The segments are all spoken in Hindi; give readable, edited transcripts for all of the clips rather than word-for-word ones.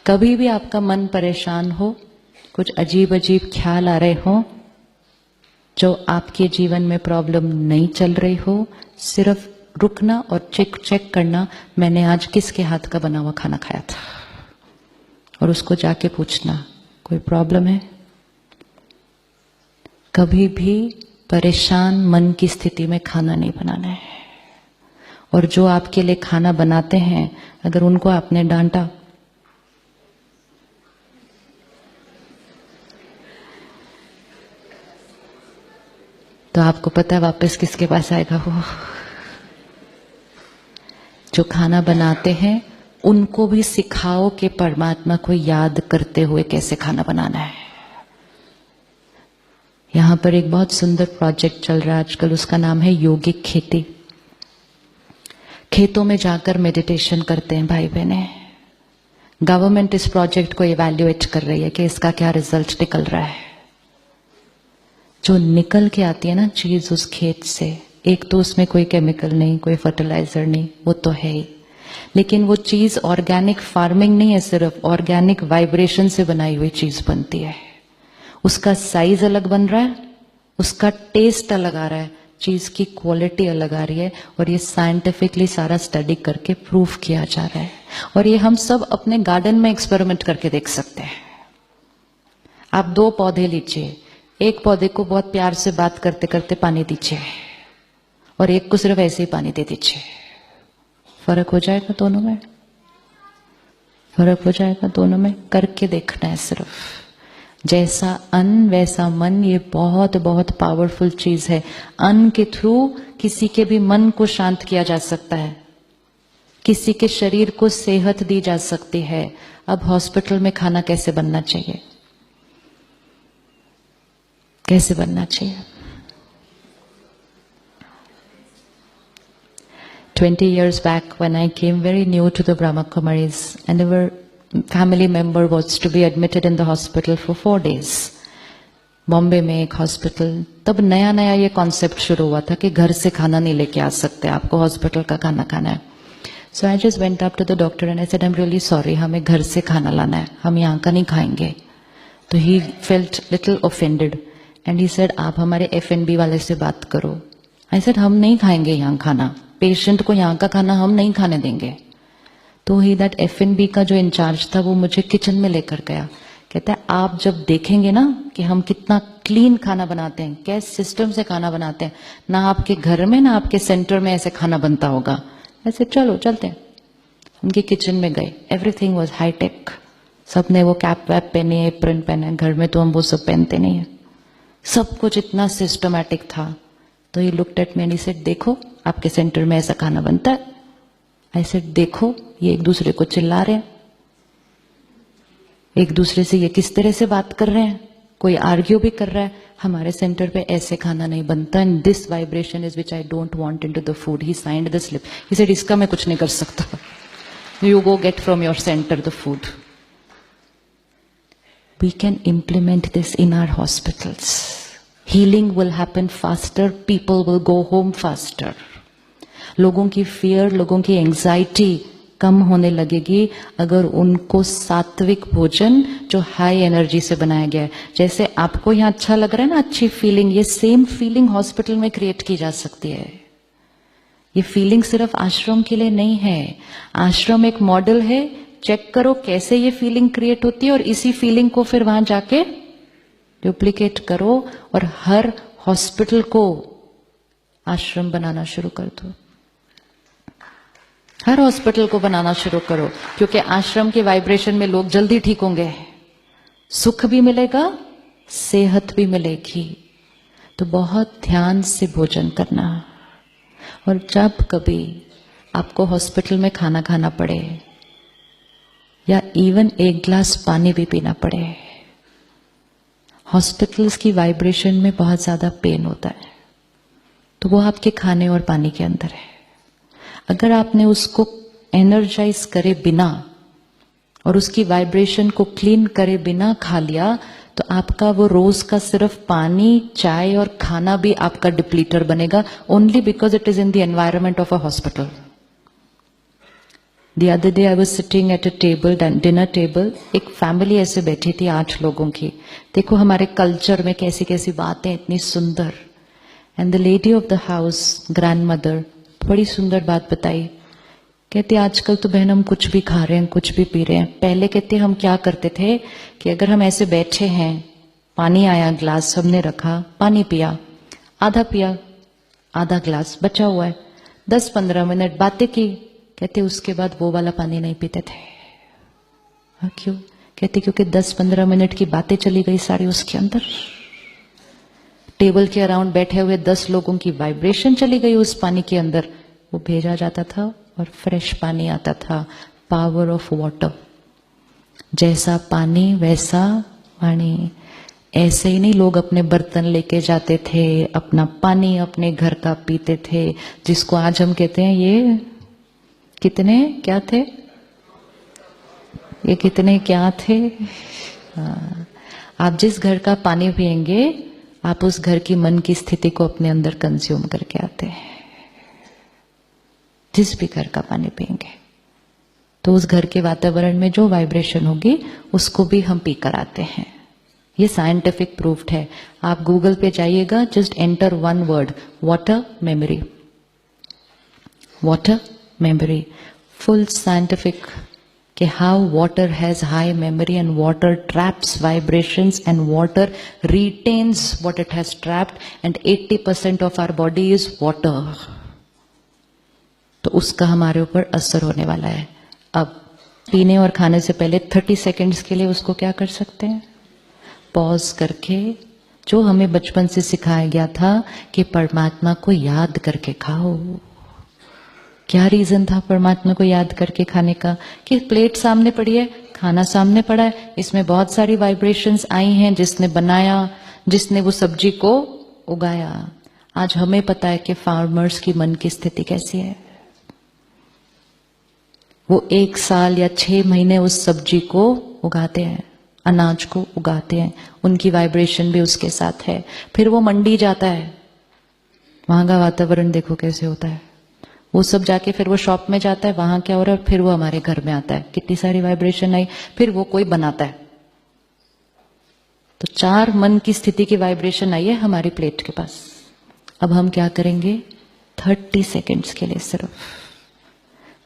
कभी भी आपका मन परेशान हो, कुछ अजीब अजीब ख्याल आ रहे हो, जो आपके जीवन में प्रॉब्लम नहीं चल रही हो, सिर्फ रुकना और चेक करना, मैंने आज किसके हाथ का बना हुआ खाना खाया था, और उसको जाके पूछना कोई प्रॉब्लम है। कभी भी परेशान मन की स्थिति में खाना नहीं बनाना है। और जो आपके लिए खाना बनाते हैं, अगर उनको आपने डांटा, तो आपको पता है वापस किसके पास आएगा वो। जो खाना बनाते हैं उनको भी सिखाओ कि परमात्मा को याद करते हुए कैसे खाना बनाना है। यहां पर एक बहुत सुंदर प्रोजेक्ट चल रहा है आजकल, उसका नाम है योगिक खेती। खेतों में जाकर मेडिटेशन करते हैं भाई बहने। गवर्नमेंट इस प्रोजेक्ट को इवैल्यूएट कर रही है कि इसका क्या रिजल्ट निकल रहा है। जो निकल के आती है ना चीज उस खेत से, एक तो उसमें कोई केमिकल नहीं, कोई फर्टिलाइजर नहीं, वो तो है ही, लेकिन वो चीज ऑर्गेनिक फार्मिंग नहीं है, सिर्फ ऑर्गेनिक वाइब्रेशन से बनाई हुई चीज बनती है। उसका साइज अलग बन रहा है, उसका टेस्ट अलग आ रहा है, चीज की क्वालिटी अलग आ रही है, और ये साइंटिफिकली सारा स्टडी करके प्रूफ किया जा रहा है। और ये हम सब अपने गार्डन में एक्सपेरिमेंट करके देख सकते हैं। आप 2 पौधे लीजिए, एक पौधे को बहुत प्यार से बात करते करते पानी दीजिए, और एक को सिर्फ ऐसे ही पानी दे दीजिए। फर्क हो जाएगा दोनों में, फर्क हो जाएगा दोनों में। करके देखना है सिर्फ। जैसा अन्न वैसा मन, ये बहुत बहुत पावरफुल चीज है। अन्न के थ्रू किसी के भी मन को शांत किया जा सकता है, किसी के शरीर को सेहत दी जा सकती है। अब हॉस्पिटल में खाना कैसे बनना चाहिए, कैसे बनना चाहिए? 20 years back when I came very new to the Brahma Kumaris, and our family member was to be admitted in the hospital for 4 days. Bombay में एक हॉस्पिटल, तब नया नया ये कॉन्सेप्ट शुरू हुआ था कि घर से खाना नहीं लेके आ सकते, आपको हॉस्पिटल का खाना खाना है। So I just went up to the doctor and I said I am really sorry, हमें घर से खाना लाना है, हम यहाँ का नहीं खाएंगे। तो he felt little offended and he said आप हमारे F&B वाले से बात करो। आई सेड हम नहीं खाएंगे यहाँ खाना, पेशेंट को यहाँ का खाना हम नहीं खाने देंगे। तो ही दैट F&B का जो इंचार्ज था वो मुझे किचन में लेकर गया। कहता है आप जब देखेंगे ना कि हम कितना क्लीन खाना बनाते हैं, कैसे सिस्टम से खाना बनाते हैं, ना आपके घर में ना आपके सेंटर में ऐसे खाना बनता होगा। ऐसे चलो चलते हैं। उनके किचन में गए, एवरीथिंग वाज हाई टेक, सबने वो कैप वैप पहनी, एप्रन पहने। घर में तो हम वो सब पहनते नहीं है। सब कुछ इतना सिस्टमैटिक था। तो he looked at me and he said देखो आपके सेंटर में ऐसा खाना बनता है। आई सेड देखो ये एक दूसरे को चिल्ला रहे हैं, एक दूसरे से ये किस तरह से बात कर रहे हैं, कोई आर्ग्यू भी कर रहा है। हमारे सेंटर पे ऐसे खाना नहीं बनता, and this vibration is which I don't want into the food. He signed the slip. He said इसका मैं कुछ नहीं कर सकता, you go get from your centre the food. We can implement this in our hospitals. Healing will happen faster, people will go home faster. लोगों की fear, लोगों की anxiety कम होने लगेगी अगर उनको सात्विक भोजन जो हाई एनर्जी से बनाया गया है। जैसे आपको यहाँ अच्छा लग रहा है ना, अच्छी फीलिंग, ये सेम फीलिंग हॉस्पिटल में क्रिएट की जा सकती है। ये फीलिंग सिर्फ आश्रम के लिए नहीं है। आश्रम एक मॉडल है, चेक करो कैसे ये फीलिंग क्रिएट होती है, और इसी फीलिंग को फिर वहां जाके डुप्लीकेट करो, और हर हॉस्पिटल को आश्रम बनाना शुरू कर दो। हर हॉस्पिटल को बनाना शुरू करो, क्योंकि आश्रम के वाइब्रेशन में लोग जल्दी ठीक होंगे, सुख भी मिलेगा, सेहत भी मिलेगी। तो बहुत ध्यान से भोजन करना। और जब कभी आपको हॉस्पिटल में खाना खाना पड़े, या इवन एक ग्लास पानी भी पीना पड़े, हॉस्पिटल्स की वाइब्रेशन में बहुत ज्यादा पेन होता है, तो वो आपके खाने और पानी के अंदर है। अगर आपने उसको एनर्जाइज करे बिना और उसकी वाइब्रेशन को क्लीन करे बिना खा लिया, तो आपका वो रोज का सिर्फ पानी, चाय और खाना भी आपका डिप्लीटर बनेगा, only because it is in the environment of a hospital. The other day I was sitting at a table, dinner table, एक फैमिली ऐसे बैठी थी 8 लोगों की. देखो हमारे कल्चर में कैसी कैसी बातें इतनी सुंदर. And the lady of the house, grandmother, बड़ी सुंदर बात बताई. कहती आजकल तो बहन हम कुछ भी खा रहे हैं, कुछ भी पी रहे हैं. पहले कहते हम क्या करते थे कि अगर हम ऐसे बैठे हैं, पानी आया, ग्लास हमने रखा, पानी पिया, आधा ग्लास बचा हुआ है, 10-15 मिनट बातें की. कहते उसके बाद वो वाला पानी नहीं पीते थे. हाँ क्यों? कहते क्योंकि 10-15 मिनट की बातें चली गई सारी उसके अंदर. टेबल के अराउंड बैठे हुए 10 लोगों की वाइब्रेशन चली गई उस पानी के अंदर. वो भेजा जाता था और फ्रेश पानी आता था. Power of water. जैसा पानी वैसा पानी. ऐसे ही नहीं लोग अपने बर्तन लेके जाते थे, अपना पानी अपने घर का पीते थे, जिसको आज हम कहते हैं ये कितने क्या थे, ये कितने क्या थे. आप जिस घर का पानी पिएंगे आप उस घर की मन की स्थिति को अपने अंदर कंज्यूम करके आते हैं. जिस भी घर का पानी पिएंगे तो उस घर के वातावरण में जो वाइब्रेशन होगी उसको भी हम पी कर आते हैं. ये साइंटिफिक प्रूफ्ड है. आप गूगल पे जाइएगा, just enter one word, water memory. Water memory, full scientific कि how water has high memory and water traps vibrations and water retains what it has trapped and 80% of our body is water. तो उसका हमारे ऊपर असर होने वाला है. अब पीने और खाने से पहले 30 सेकेंड्स के लिए उसको क्या कर सकते हैं, पॉज करके, जो हमें बचपन से सिखाया गया था कि परमात्मा को याद करके खाओ. क्या रीजन था परमात्मा को याद करके खाने का? कि प्लेट सामने पड़ी है, खाना सामने पड़ा है, इसमें बहुत सारी वाइब्रेशंस आई हैं, जिसने बनाया, जिसने वो सब्जी को उगाया. आज हमें पता है कि फार्मर्स की मन की स्थिति कैसी है. वो 1 साल या 6 महीने उस सब्जी को उगाते हैं, अनाज को उगाते हैं, उनकी वाइब्रेशन भी उसके साथ है. फिर वो मंडी जाता है, वहां का वातावरण देखो कैसे होता है. वो सब जाके फिर वो शॉप में जाता है, वहां क्या हो रहा है, फिर वो हमारे घर में आता है, कितनी सारी वाइब्रेशन आई. फिर वो कोई बनाता है. तो 4 मन की स्थिति की वाइब्रेशन आई है हमारी प्लेट के पास. अब हम क्या करेंगे, 30 सेकेंड्स के लिए सिर्फ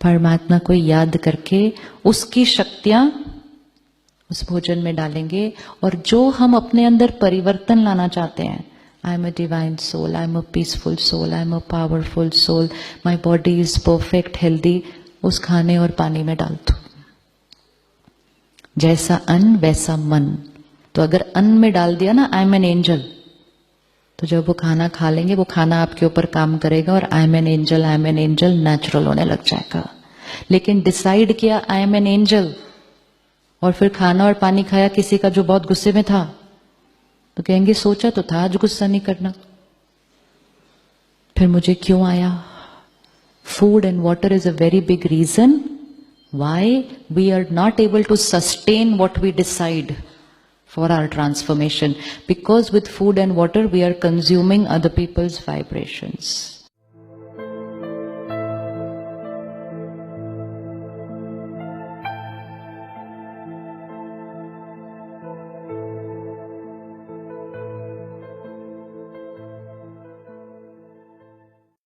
परमात्मा को याद करके उसकी शक्तियां उस भोजन में डालेंगे. और जो हम अपने अंदर परिवर्तन लाना चाहते हैं, I am a divine soul, I am a peaceful soul, I am a powerful soul, my body is perfect healthy, उस खाने और पानी में डाल दो. जैसा अन्न वैसा मन. तो अगर अन्न में डाल दिया ना आई एम एन एंजल, तो जब वो खाना खा लेंगे वो खाना आपके ऊपर काम करेगा और I am an angel natural होने लग जाएगा. लेकिन डिसाइड किया आई एम एन एंजल और फिर खाना और पानी खाया किसी का जो बहुत गुस्से में था, तो कहेंगे सोचा तो था आज गुस्सा नहीं करना, फिर मुझे क्यों आया. Food and water is a very big reason why we are not able to sustain what we decide for our transformation, because with food and water we are consuming other people's vibrations.